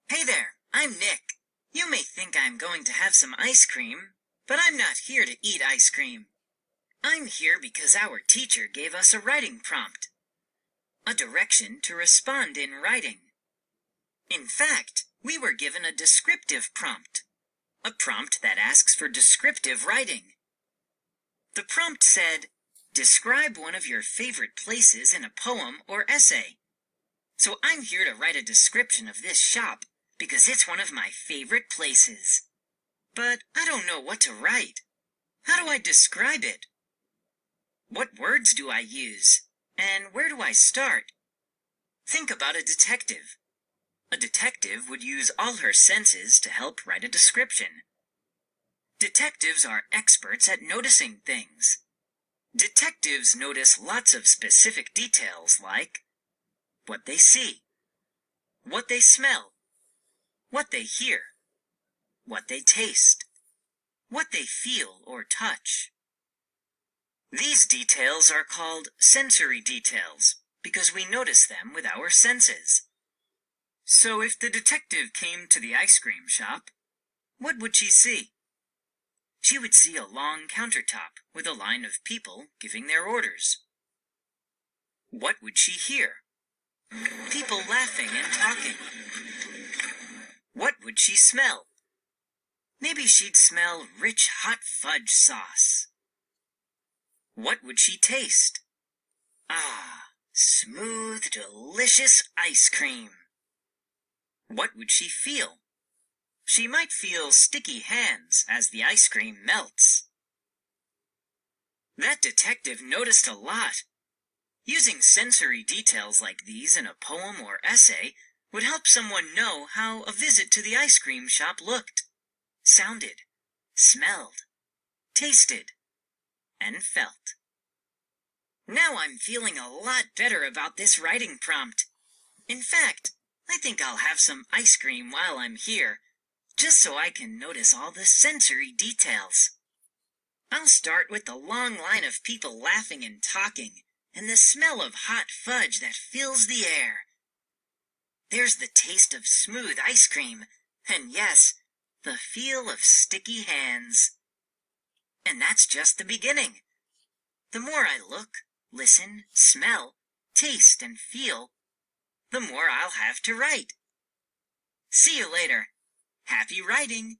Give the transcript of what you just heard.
Hey there, I'm Nick. You may think I'm going to have some ice cream, but I'm not here to eat ice cream. I'm here because our teacher gave us a writing prompt, a direction to respond in writing. In fact, we were given a descriptive prompt, a prompt that asks for descriptive writing. The prompt said, describe one of your favorite places in a poem or essay. So I'm here to write a description of this shop because it's one of my favorite places. But I don't know what to write. How do I describe it? What words do I use? And where do I start? Think about a detective. A detective would use all her senses to help write a description. Detectives are experts at noticing things. Detectives notice lots of specific details like what they see, what they smell, what they hear, what they taste, what they feel or touch. These details are called sensory details because we notice them with our senses. So if the detective came to the ice cream shop, what would she see? She would see a long countertop with a line of people giving their orders. What would she hear? People laughing and talking. What would she smell? Maybe she'd smell rich hot fudge sauce. What would she taste? Ah, smooth, delicious ice cream. What would she feel? She might feel sticky hands as the ice cream melts. That detective noticed a lot. Using sensory details like these in a poem or essay would help someone know how a visit to the ice cream shop looked, sounded, smelled, tasted, and felt. Now I'm feeling a lot better about this writing prompt. In fact, I think I'll have some ice cream while I'm here, just so I can notice all the sensory details. I'll start with the long line of people laughing and talking, and the smell of hot fudge that fills the air. There's the taste of smooth ice cream, and yes, the feel of sticky hands. And that's just the beginning. The more I look, listen, smell, taste, and feel, the more I'll have to write. See you later. Happy writing!